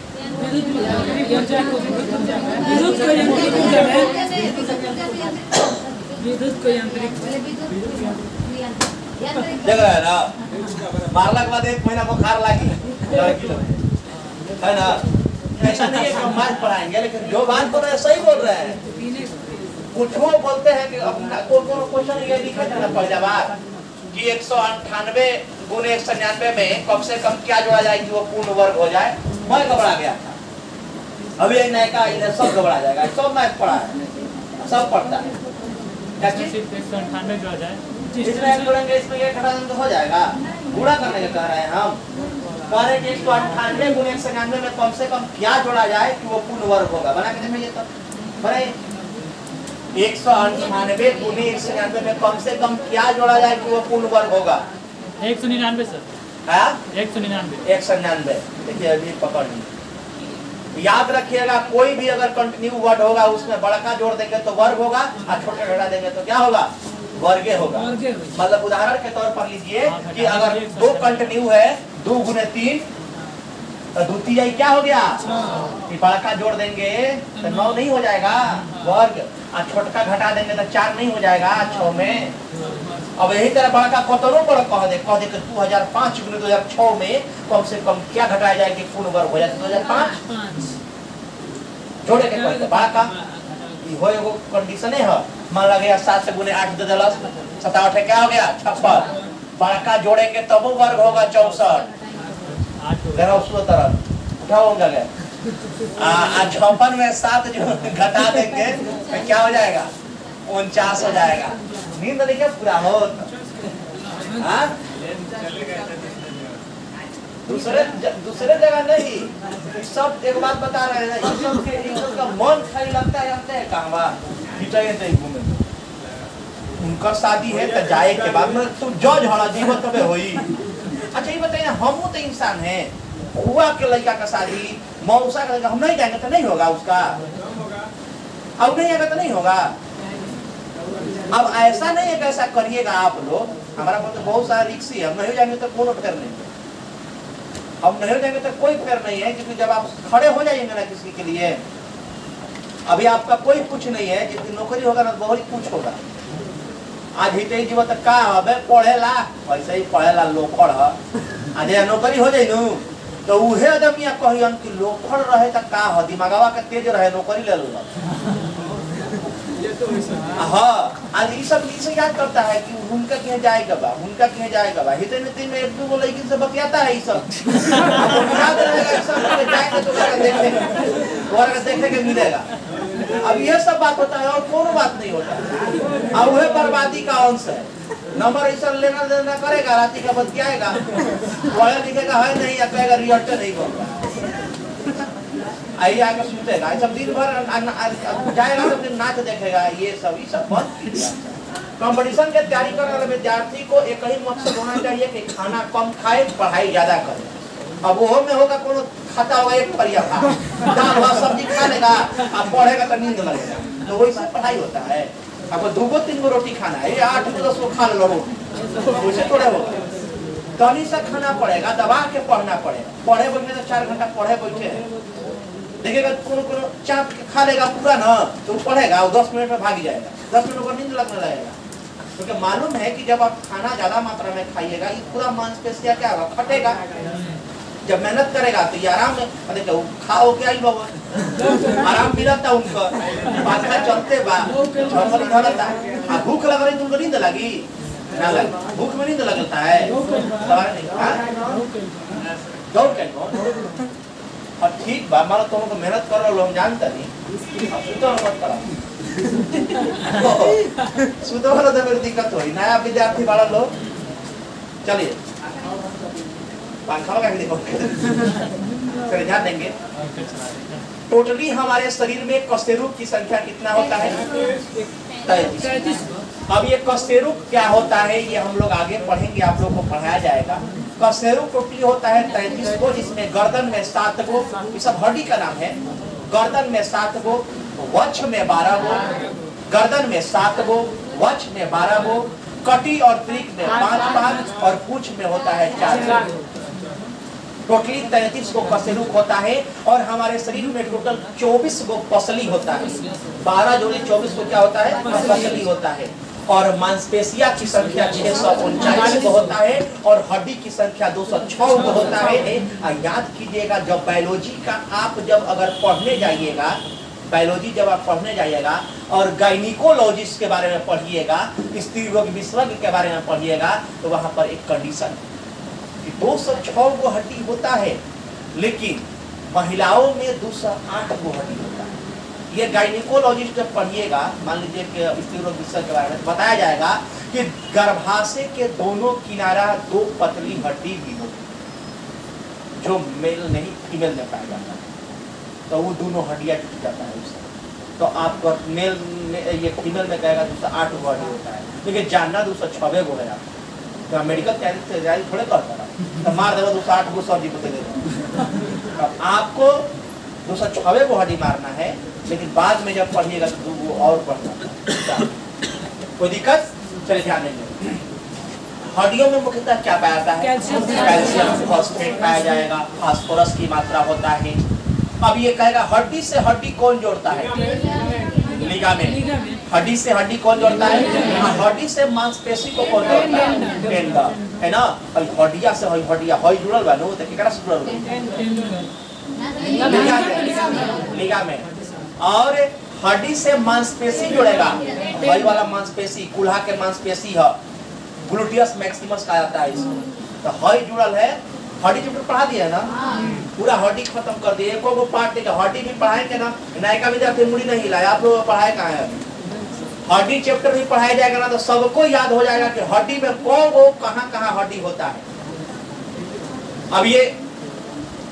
देख रहे हैं ना, मारला के बाद 1 महीना बुखार लगी है ना। ऐसा नहीं है कि हम बात पढ़ाएंगे, लेकिन जो बात बोल रहे हैं सही बोल रहे हैं। कुछ बोलते हैं कि कौन क्वेश्चन ये लिखा था ना पहले बार कि 198 गुने 199 में कम से कम क्या जोड़ा जाए कि वो पूर्ण वर्ग हो जाए। मैं घबरा गया था, अभी नया का इधर सब घबरा जाएगा। सब मैथ पढ़ा है, सब पढ़ता है। क्या चीज? 198 जोड़ा जाए, इसमें एक जोड़ेंगे, इसमें एक घटा देंगे तो हो जाएगा। गुणा करने के कह रहे हैं हम, कह रहे हैं कि 198 गुने 199 में कम से कम क्या जोड़ा जाए कि वो पूर्ण वर्ग होगा। बना के देखिए तो बनाइए। 198 गुने 199 में कम से कम क्या जोड़ा जाए कि वो पूर्ण वर्ग होगा? 199 सर। हाँ 199। देखिए अभी पकड़ ली। याद रखिएगा, कोई भी अगर कंटिन्यू वर्ड होगा उसमें बड़ा जोड़ देंगे तो वर्ग होगा, और छोटा घटा देंगे तो क्या होगा? वर्गे होगा। मतलब उदाहरण के तौर पर लीजिए कि अगर 2 कंटिन्यू है, 2 गुने 3 तो द्वितीय क्या हो गया? बड़ा का जोड़ देंगे तो 9 नहीं हो जाएगा वर्ग, और छोटका घटा देंगे तो 4 नहीं हो जाएगा 6 में। अब यही तरह बड़ा का कतरों पर कह दे कि 2005 गुने 2006 में कम से कम क्या घटाया जाए कि पूर्ण वर्ग हो जाए? 2005 जोड़े के कहते बड़ा का हो एगो कंडीशन है। मान लगे 7 गुने 8 दे दलस 7 क्या हो गया? 56। बड़ा का जोड़ेंगे तब वो वर्ग होगा 64। जरा उसको तरफ उठाओगे 56 में 7 जो घटा देंगे तो क्या हो जाएगा? 49 हो जाएगा। नींद नहीं क्या पूरा हो? दूसरे जगह नहीं, सब एक बात बता रहे हैं। का मन खाली लगता है कहाँ उनका शादी है तो जाए के बाद में तू जज हड़ा जीव तबे होई। अच्छा ये बताइए, हम तो इंसान हैं, हुआ के लड़का का शादी मौसा का लड़का, हम नहीं जाएंगे तो नहीं होगा उसका? अब नहीं आएगा तो नहीं होगा। अब ऐसा नहीं है कि ऐसा करिएगा आप लोग। हमारा तो बहुत सारा रिक्सी है, हम नहीं जाएंगे तो कौन फेर नहीं, हम नहीं जाएंगे तो कोई फेर नहीं है। क्योंकि जब आप खड़े हो जाएंगे ना किसी के लिए, अभी आपका कोई कुछ नहीं है, जितनी नौकरी होगा ना बहुत कुछ होगा। आज हिते जीव तक का हबे पढ़ेला, वैसे ही पढ़ेला लोखड़ है। आज नौकरी हो जाए नु तो उहे आदमी कहियन कि लोखड़ रहे त का ह, दिमागवा के तेज रहे, नौकरी ले लो। हाँ, आज ये सब याद करता है कि उनका कहीं जाएगा बा, उनका कहीं जाएगा बा। हिते नीति में 1-2 लड़की से बतियाता है ये सब। याद रहेगा ये सब, जाएंगे तो देखने के मिलेगा। अब ये सब बात होता है और कोनो बात नहीं होता। अब वह बर्बादी का अंश है। नंबर ऐसा लेना देना करेगा, राती का बतियाएगा, पढ़े लिखेगा है नहीं या कहेगा रिजल्ट नहीं होगा, आई आके सुतेगा, सब दिन भर जाएगा, सब दिन नाच देखेगा, ये सब बंद कीजिए। कंपटीशन के तैयारी करने वाले विद्यार्थी को एक ही मकसद होना चाहिए कि खाना कम खाए, पढ़ाई ज्यादा करे। अब वो में होगा कोनो खाता होगा एक परिया खा, दाल भात सब्जी खा लेगा, अब पढ़ेगा तो नींद लगेगा, तो वैसे पढ़ाई होता है। आपको 2-3 गो रोटी खाना है, 8-10 गो खा लो रोटी, वैसे थोड़े होगा। तनी सा खाना पड़ेगा, दबा के पढ़ना पड़ेगा। पढ़े बैठे तो 4 घंटा पढ़े बैठे हैं, देखिएगा कोनो चाप के खा लेगा पूरा ना, तो पढ़ेगा और 10 मिनट में भाग जाएगा, 10 मिनट में नींद लगने लगेगा। क्योंकि तो मालूम है कि जब आप खाना ज्यादा मात्रा में खाइएगा, ये पूरा मांसपेशियां क्या होगा, फटेगा। जब मेहनत करेगा तो ये आराम में, देखो खाओ क्या ही बाबा, आराम मिला था उनको, बात चलते बा, झोंपड़ी ढलता, भूख लग रही तुमको नींद लगी ना लगी, भूख में नींद लगता है, दवा नहीं, दौड़ के और ठीक बा, मान लो तुम लोग मेहनत कर रहे हो, हम जानते नहीं, अब सुतो मत करा, सुतो वाला तो मेरी दिक्कत हुई, नया विद्यार्थी वाला लोग, चलिए पंखा लगा के देखो, चलिए ध्यान देंगे। टोटली हमारे शरीर में कशेरुक की संख्या कितना होता है? 33। अब ये कशेरुक क्या होता है ये हम लोग आगे पढ़ेंगे, आप लोग को पढ़ाया जाएगा। कशेरुक टोटली होता है 33 को, जिसमें गर्दन में 7 गो, ये सब हड्डी का नाम है। गर्दन में 7 गो, वक्ष में 12 गो, गर्दन में 7 गो, वक्ष में 12 गो, कटी और त्रिक में 5 और पूंछ में होता है 4। टोटली 33 को कशेरुक होता है। और हमारे शरीर में टोटल 24 को पसली होता है। 12 जोड़ी 24 को क्या होता है? पसली होता है। और मांसपेशिया की संख्या 639 को होता है और हड्डी की संख्या 206 को होता है। याद कीजिएगा, जब बायोलॉजी का आप जब अगर पढ़ने जाइएगा, बायोलॉजी जब आप पढ़ने जाइएगा और गायनिकोलॉजिस्ट के बारे में पढ़िएगा, स्त्री रोग विशेषज्ञ के बारे में पढ़िएगा, तो वहां पर एक कंडीशन है कि 206 गो हड्डी होता है, लेकिन महिलाओं में 208 गो हड्डी होता है। ये गायनिकोलॉजिस्ट जब पढ़िएगा, मान लीजिए कि स्त्री रोग विशेषज्ञ के बारे में बताया जाएगा कि गर्भाशय के दोनों किनारा 2 पतली हड्डी भी होती है, जो मेल नहीं फीमेल में पाया जाता है, तो वो दोनों हड्डियां टूट जाता है उससे। तो आपको मेल में ये फीमेल में कहेगा 208 गो हड्डी होता है, लेकिन जानना 206 गो है। तो मेडिकल तैयारी थोड़े करता है, तो मार देगा 208 गो सब्जी को दे देगा। तो आपको 206 गो हड्डी मारना है, लेकिन बाद में जब पढ़िएगा तो 2 गो और पढ़ना। कोई दिक्कत? चलिए ध्यान देंगे। हड्डियों में मुख्यतः क्या पाया जाता है? कैल्शियम, फॉस्फेट पाया जाएगा, फास्फोरस की मात्रा होता है। अब ये कहेगा हड्डी से हड्डी कौन जोड़ता है? लिगामेंट। हड्डी से हड्डी कौन जोड़ता है? हड्डी से मांसपेशी को कौन जोड़ता है? टेंडन, है ना? और हड्डिया से हड्डिया हई जुड़ल बा नो, तो केकरा से जुड़ल बा? लिगामेंट। और हड्डी से मांसपेशी जुड़ेगा, हई वाला मांसपेशी कुल्हा के मांसपेशी है, ग्लूटियस मैक्सिमस कहा जाता है इसको। तो हई जुड़ल है, हड्डी चैप्टर पढ़ा दिया ना, पूरा हड्डी खत्म कर दिए, एको को पार्ट देगा। हड्डी भी पढ़ाएंगे ना, नायका विद्यार्थी मुड़ी नहीं हिलाए, आप लोग पढ़ाए कहाँ है? हड्डी चैप्टर भी पढ़ाया जाएगा ना, तो सबको याद हो जाएगा कि हड्डी में कौन वो कहाँ हड्डी होता है। अब ये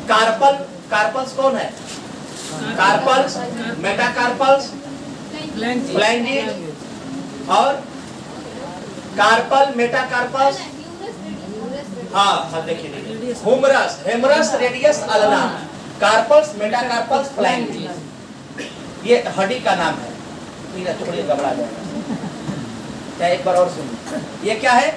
कार्पल्स कौन है? कार्पल्स, मेटाकार्पल्स, फ्लैंजिज और कार्पल, मेटाकार्पल्स। हाँ देखिए, humerus, humerus, radius, ulna, carpals, metacarpals, phalanges, ये हड्डी का नाम है। थोड़ी घबरा जाएगा क्या? एक बार और सुनिए, ये क्या है?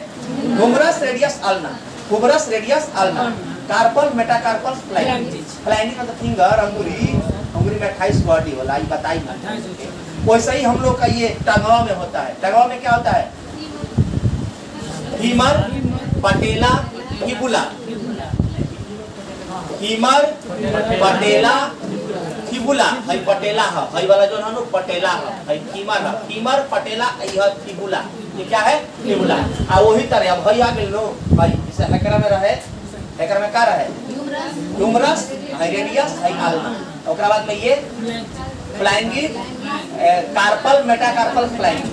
Humerus, radius, ulna, humerus, radius, ulna, carpal, metacarpals, phalanges. Phalanges मतलब फिंगर, अंगुली में 28 गो हड्डी होला, ये बताइए। वैसे ही हम लोग का ये टंगवा में होता है। टंगवा में क्या होता है? फीमर, पटेला, फिबुला। फीमर, पटेला, फिबुला। हई पटेला है, हई वाला जो है ना पटेला है, हई फीमर है। फीमर, पटेला, यह फिबुला। ये क्या है? फिबुला। आ वही तरह अब हई आ गेल नो, हई इसे हेकरा में रहे, हेकरा में का रहे? ह्यूमरस, हई रेडियस, हई अल्ना। ओकरा बाद में ये फ्लैंजिज, कार्पल, मेटाकार्पल, फ्लैंजिज।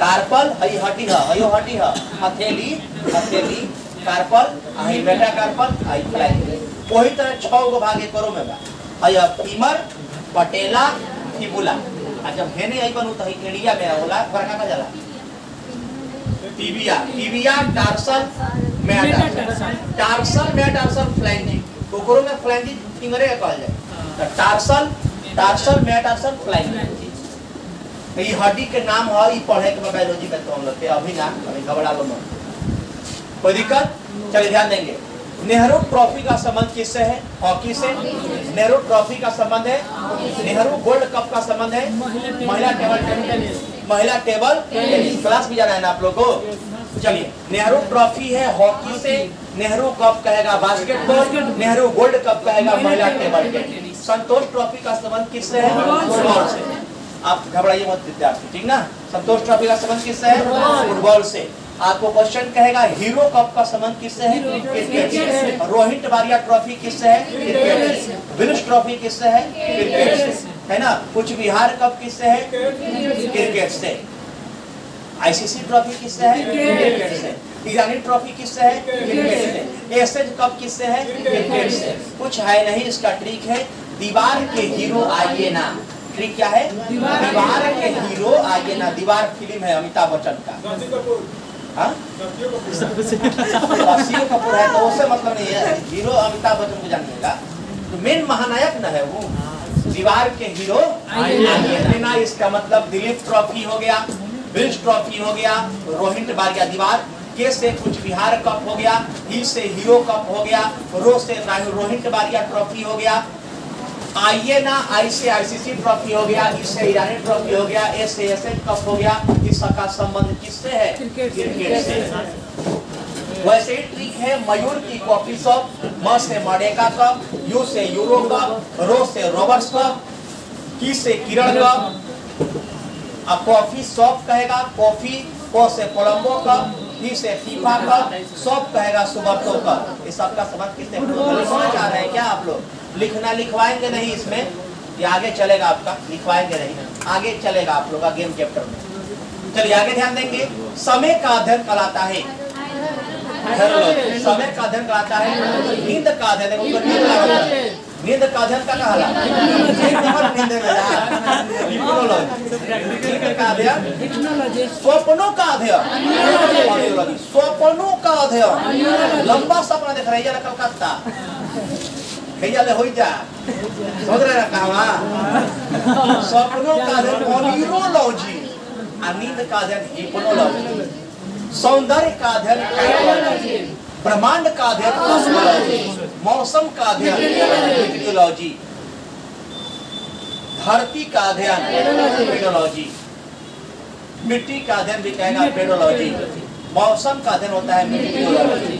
कार्पल हई हड्डी है, हयो हड्डी है, हथेली हथेली कार्पल हई मेटा कार्पल हई फ्लैंज। वही तरह 6 गो भाग करो में बा। हई फीमर पटेला फिबुला। आ जब हेने आई बनू तो हई एड़िया में होला फरका का जाला tibia tibia tarsal metatarsal tarsal metatarsal phalanges. ओकरो में फ्लैंजिंग फिंगरे कहल जाए तो टार्सल टार्सल मेटाटार्सल फ्लैंजिंग। ये हड्डी के नाम है, ये पढ़े के बायोलॉजी में तो हम लोग के अभी ना अभी घबरा लो मत, कोई दिक्कत। चलिए ध्यान देंगे। नेहरू ट्रॉफी का संबंध किससे है? हॉकी से। नेहरू ट्रॉफी का संबंध है, नेहरू गोल्ड कप का संबंध है महिला टेबल टेनिस। महिला टेबल टेनिस क्लास भी जाना है ना आप लोग को। चलिए नेहरू ट्रॉफी है हॉकी से, नेहरू कप कहेगा बास्केटबॉल, नेहरू गोल्ड कप कहेगा महिला टेबल टेनिस। संतोष ट्रॉफी का संबंध किससे है? फुटबॉल से। आप घबराइए मत विद्यार्थी, ठीक ना। संतोष ट्रॉफी का संबंध किससे है? फुटबॉल से। आपको क्वेश्चन कहेगा हीरो कप का संबंध किससे है? क्रिकेट से। रोहित वारिया ट्रॉफी किससे है? क्रिकेट से। विलिस ट्रॉफी किससे है? क्रिकेट से, है ना। कुछ बिहार कप किससे है? क्रिकेट से। आईसीसी ट्रॉफी किससे है? क्रिकेट से। ईरानी ट्रॉफी किससे है? क्रिकेट से। एशेज कप किससे है? क्रिकेट से। कुछ है नहीं, इसका ट्रिक है दीवार के हीरो आइए ना। ट्रिक क्या है? दीवार के हीरो आइए ना। दीवार फिल्म है अमिताभ बच्चन का। हाँ रसिया कपूर है तो उससे मतलब नहीं है, हीरो अमिताभ बच्चन को जानिएगा तो मेन महानायक ना है वो। दीवार के हीरो आइए ना, इसका मतलब दिलीप ट्रॉफी हो गया, विलिस ट्रॉफी हो गया, रोहित वारिया। दीवार के से कुछ बिहार कप हो गया, ही से हीरो कप हो गया, रो से रोहित वारिया ट्रॉफी हो गया, आइए ना आई से आईसीसी ट्रॉफी हो गया, इससे ईरानी ट्रॉफी हो गया, ए से एसएफ कप हो गया। इसका संबंध किससे है? क्रिकेट से। वैसे ही ट्रिक है मयूर की कॉफी शॉप, म से मडेका कप, यू से यूरो कप, रो से रोबर्ट्स कप, की से किरण कप। अब कॉफी शॉप कहेगा कॉफी, को से कोलंबो कप, ही से फीफा कप, शॉप कहेगा सुबर्तो कप। इस सबका संबंध किससे? लिखना चाह रहे हैं क्या आप लोग? लिखना लिखवाएंगे नहीं इसमें, ये आगे चलेगा आपका, लिखवाएंगे नहीं, आगे चलेगा आप लोग का गेम चैप्टर में। चलिए आगे ध्यान देंगे। समय का अध्ययन कहलाता है, समय का अध्ययन कहलाता है। नींद का अध्ययन, नींद का अध्ययन का कहला नींद का अध्ययन, स्वप्नों का अध्ययन, स्वप्नों का अध्ययन। लंबा सपना देख रही है कलकत्ता भैया ले हो जा समझ रहे ना। स्वप्नों का अध्ययन न्यूरोलॉजी, नींद का अध्ययन हिप्नोलॉजी, सौंदर्य का अध्ययन काइकोलॉजी, ब्रह्मांड का अध्ययन कॉस्मोलॉजी, मौसम का अध्ययन मीटियोलॉजी, धरती का अध्ययन पेडोलॉजी, मिट्टी का अध्ययन भी कहेगा पेडोलॉजी, मौसम का अध्ययन होता है मीटियोलॉजी,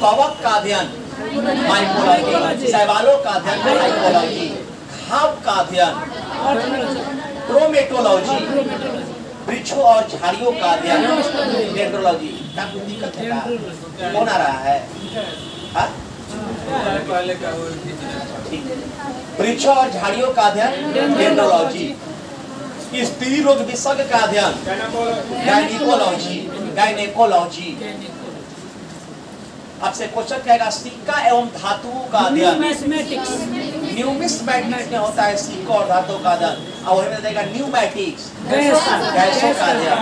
कवक का अध्ययन माइकोलॉजी, शैवालों का अध्ययन माइकोलॉजी, घाव का अध्ययन ट्रोमेटोलॉजी, वृक्षों और झाड़ियों का अध्ययन डेंड्रोलॉजी। दिक्कत है कौन आ रहा है? वृक्षों और झाड़ियों का अध्ययन डेंड्रोलॉजी, स्त्री रोग विशेषज्ञ का अध्ययन गायनिकोलॉजी, गायनेकोलॉजी। आपसे क्वेश्चन कहेगा सिक्का एवं धातुओं का अध्ययन न्यूमिस्मैटिक्स में होता है सिक्का और धातुओं का अध्ययन। और वही में देगा न्यूमैटिक्स, गैसों का अध्ययन।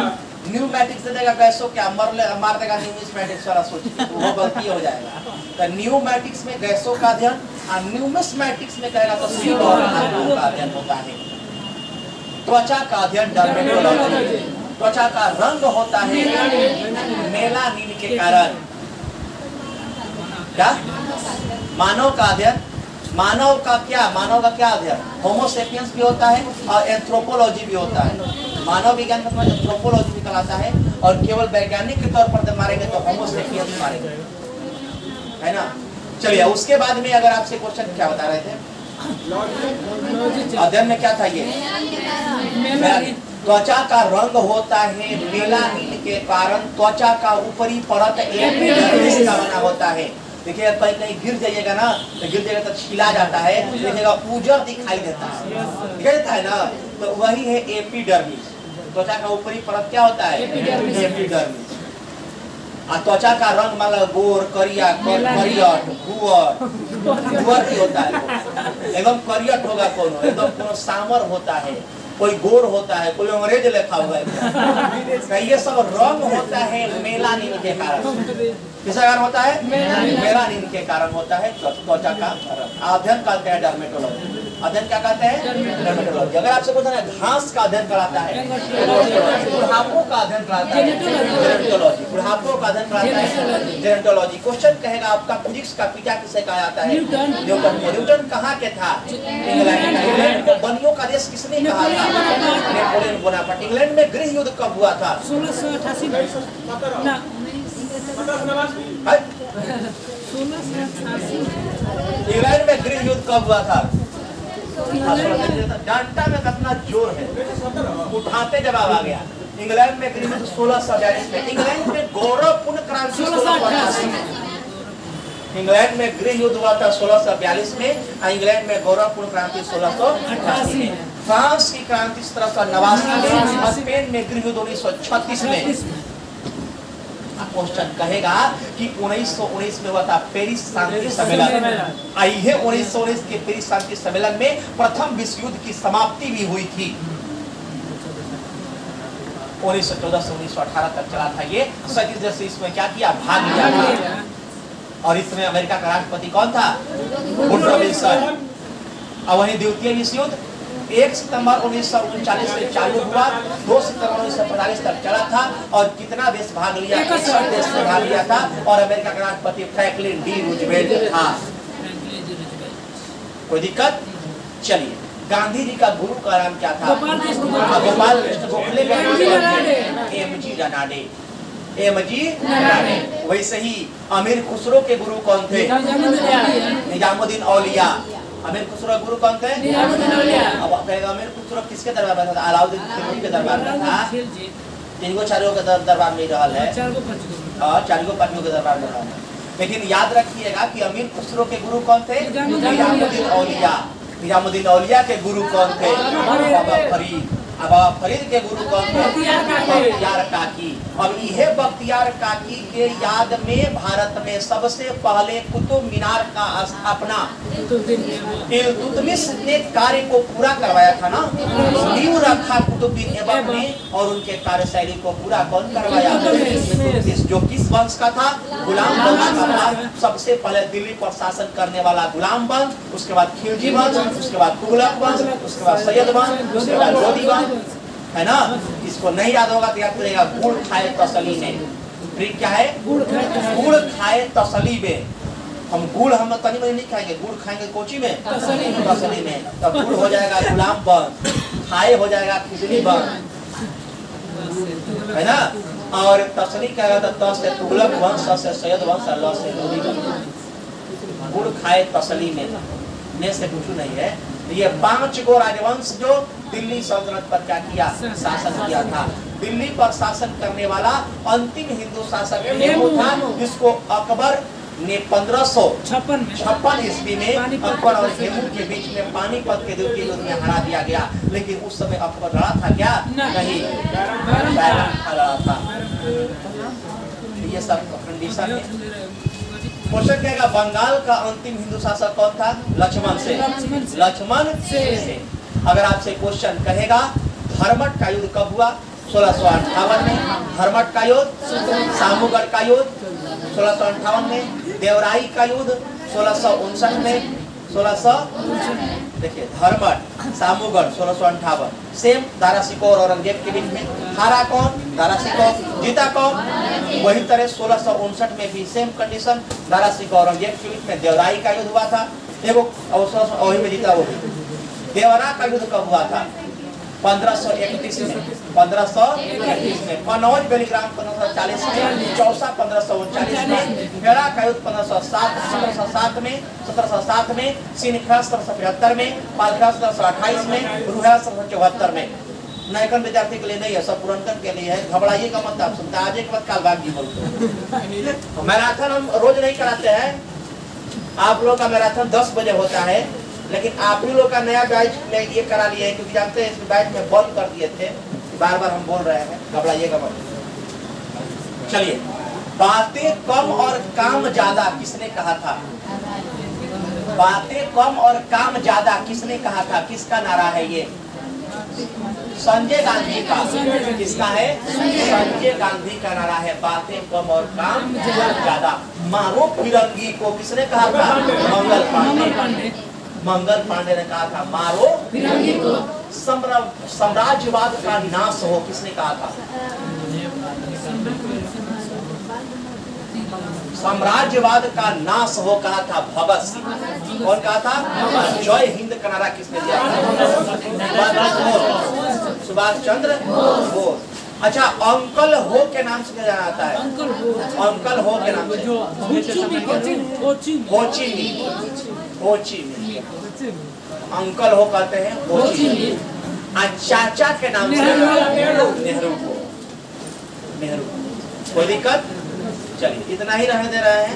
न्यूमैटिक्स दे देगा गैसों क्या मार देगा न्यूमिस्मैटिक्स वाला सोच वो गलती हो जाएगा। तो न्यूमैटिक्स में गैसों का अध्ययन और न्यूमिस्मैटिक्स में कहेगा तो सिक्का और धातुओं का अध्ययन होता है। त्वचा का अध्ययन डर्मेटोलॉजी, त्वचा का रंग होता है मेलानिन के कारण। क्या? मानव का अध्ययन, मानव का क्या अध्ययन? होमोसेपियंस भी होता है और एंथ्रोपोलॉजी भी होता है। मानव विज्ञान का मतलब एंथ्रोपोलॉजी भी कहलाता है और केवल वैज्ञानिक के तौर पर मारेंगे तो होमोसेपियंस मारेंगे, है ना। चलिए उसके बाद में अगर आपसे क्वेश्चन क्या बता रहे थे अध्ययन में क्या था ये? त्वचा का रंग होता है मेलानिन के कारण। त्वचा का ऊपरी परत एपिडर्मिस का बना होता है। देखिए कहीं कहीं गिर जाइएगा ना तो गिर जाएगा तो छिला जाता है, देखिएगा उजर दिखाई देता है, दिखाई देता है ना, तो वही है एपिडर्मिस। त्वचा का ऊपरी परत क्या होता है? एपिडर्मिस। और त्वचा का रंग मतलब गोर, करिया, करियट, भूअर की होता है। एकदम करियट होगा कोनो, एकदम कोनो सामर होता है, कोई गोर होता है, कोई अंग्रेज लिखा हुआ है। ये सब रंग होता है मेलानिन के कारण। किसका कारण होता है? मेलानिन के कारण होता है त्वचा का रंग। अध्ययन कहते हैं डर्मेटोलॉजी। अध्ययन क्या कहते हैं? डर्मेटोलॉजी। अगर आपसे पूछा है घास का अध्ययन कराता है, बुढ़ापों का अध्ययन कराता है जेनेटोलॉजी। बुढ़ापों का अध्ययन कराता है जेनेटोलॉजी। क्वेश्चन कहेगा आपका फिजिक्स का पिता किसे कहा जाता है? न्यूटन। न्यूटन कहाँ के था? इंग्लैंड। इंग्लैंड को बनियों का देश किसने कहा था? Napoleon Bonaparte. इंग्लैंड में गृह युद्ध कब हुआ था? 1688 में। इंग्लैंड में गृह युद्ध कब हुआ था? डांटा में कितना जोर है, उठाते जवाब आ गया। इंग्लैंड में गृह युद्ध 1642 में। इंग्लैंड में गौरवपूर्ण क्रांति 1688 में। इंग्लैंड में गृह युद्ध हुआ था 1642 में और इंग्लैंड में गौरवपूर्ण क्रांति 1688 में। फ्रांस की क्रांति 1789 में और स्पेन में गृह युद्ध 1936 में। क्वेश्चन कहेगा कि 1919 में हुआ था पेरिस शांति सम्मेलन। आइए 1919 के पेरिस शांति सम्मेलन में प्रथम विश्व युद्ध की समाप्ति भी हुई थी। 1914 से 1918 तक चला था ये। 37 देश इसमें क्या किया? भाग लिया था। और इसमें अमेरिका का राष्ट्रपति कौन था? Woodrow Wilson. और वहीं द्वितीय विश्व युद्ध 1 सितंबर 1939 से चालू हुआ, 2 सितंबर 1945 तक चला था। और कितना देश भाग लिया? 61 देश ने भाग लिया था। और अमेरिका का राष्ट्रपति फ्रैंकलिन डी रूजवेल्ट था। कोई दिक्कत? चलिए, गांधी जी का गुरु का नाम क्या था? गोपाल कृष्ण गोखले। एमजी रनाडे। एमजी रनाडे। वैसे ही अमीर खुसरो के गुरु कौन थे? निजामुद्दीन औलिया। अमीर खुसरो गुरु कौन थे? अब कहेगा अमीर खुसरो किसके दरबार में था? अलाउद्दीन खिलजी के दरबार में था। तीनगो चारों के दरबार में रहा है, और चारों पांचों के दरबार में रहा है। लेकिन याद रखिएगा कि अमीर खुसरो के गुरु कौन थे? निजामुद्दीन औलिया। निजामुद्दीन औलिया के गुरु कौन थे? बाबा फरीद। अब बाबा फरीद के गुरु कौन थे? बख्तियार काकी। अब यह बख्तियार काकी के याद में भारत में सबसे पहले कुतुब मीनार का स्थापना इल्तुतमिश ने कार्य को पूरा करवाया था ना। नींव रखा कुतुबुद्दीन ऐबक ने, और उनके कार्यशैली को पूरा कौन करवाया? जो किस वंश का था? गुलाम वंश का था। सबसे पहले दिल्ली पर शासन करने वाला गुलाम वंश, उसके बाद खिलजी वंश, उसके बाद तुगलक वंश, उसके बाद सैयद वंश, उसके बाद लोधी वंश, है ना। इसको नहीं याद होगा तो याद करेगा गुड़ खाए तसली में। ट्रिक क्या है? गुड़ खाए तसली में। हम गुड़ हम तनी मनी नहीं खाएंगे, गुड़ खाएंगे कोची में? तसली में। तब गुड़ हो जाएगा गुलाम वंश, खाए हो जाएगा खिचड़ी वंश, है ना। और तसली क्या होगा? त से तुगलक वंश, स से सैयद वंश, ल से लोधी वंश। गुड़ खाए तसली में ने से कुछ नहीं है। ये 5 गो राजवंश जो दिल्ली सल्तनत पर क्या किया? शासन किया था। दिल्ली पर शासन करने वाला अंतिम हिंदू शासक हेमू था, जिसको अकबर ने 1556 ईस्वी में अकबर और हेमू के बीच में पानीपत के युद्ध में हरा दिया गया। लेकिन उस समय अकबर लड़ा था क्या? नहीं, लड़ा था। ये सब कंडीशन है। क्वेश्चन कहेगा बंगाल का अंतिम हिंदू शासक कौन था? लक्ष्मण सेन। लक्ष्मण सेन। अगर आपसे क्वेश्चन कहेगा धर्मट का युद्ध कब हुआ? 1658 में। धर्मट का युद्ध। सामूगढ़ का युद्ध 1658 में। देवराई का युद्ध 1659 में। 16 देखिए, धर्मट, सामूगढ़ 1658। सेम दारा शिकोह और औरंगजेब के बीच में। हारा कौन? दारा शिकोह। जीता कौन? वही तरह 1659 में भी सेम कंडीशन, दारा शिकोह और औरंगजेब के बीच में देवराई का युद्ध हुआ था। देखो वही में जीता वो भी। देवरा का युद्ध कब हुआ था? 1531 में। 1531 में। कनौज बेलीग्राम 1540 में। चौसा 1539 में। फेरा का युद्ध 1707 में। 1707 में। सिनखा 1775 में। पालखा 1728 में। रुहा 1774 में। नयकन विद्यार्थी के लिए नहीं है, सब पुरनकन के लिए है। घबराइएगा मत, आप सुनते आज एक बात काल भाग जी बोलते। मैराथन हम रोज नहीं कराते हैं। आप लोग का मैराथन 10 बजे होता है, लेकिन आप ही लोग का नया बैच में ये करा लिए, क्योंकि जानते हैं इस बैच में बंद कर दिए थे, बार बार हम बोल रहे हैं, घबराइएगा मत। चलिए, बातें कम और काम ज्यादा किसने कहा था? बातें कम और काम ज्यादा किसने कहा था? किसका नारा है ये? संजय गांधी का। किसका है? संजय गांधी का नारा है, बातें कम और काम ज्यादा। मारो फिरंगी को किसने कहा था? मंगल पांडे। मंगल पांडे ने कहा था मारो फिरंगी को। साम्राज्यवाद का नाश हो किसने कहा था? साम्राज्यवाद का नाश हो कहा था भगत सिंह। कौन कहा था? जय हिंद का नारा किसने दिया था? सुभाष चंद्र बोस। अच्छा, अंकल हो के नाम से क्या जाना जाता है? अंकल हो के नाम से हो ची मिन्ह। अंकल हो कहते हैं हो ची मिन्ह। चाचा के नाम से नेहरू को। कोई दिक्कत? चलिए, इतना ही रहने दे रहे हैं।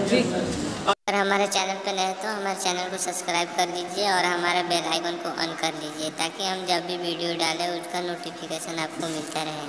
अगर हमारे चैनल पर नए तो हमारे चैनल को सब्सक्राइब कर लीजिए और हमारे बेल आइकन को ऑन कर लीजिए, ताकि हम जब भी वीडियो डालें उसका नोटिफिकेशन आपको मिलता रहे।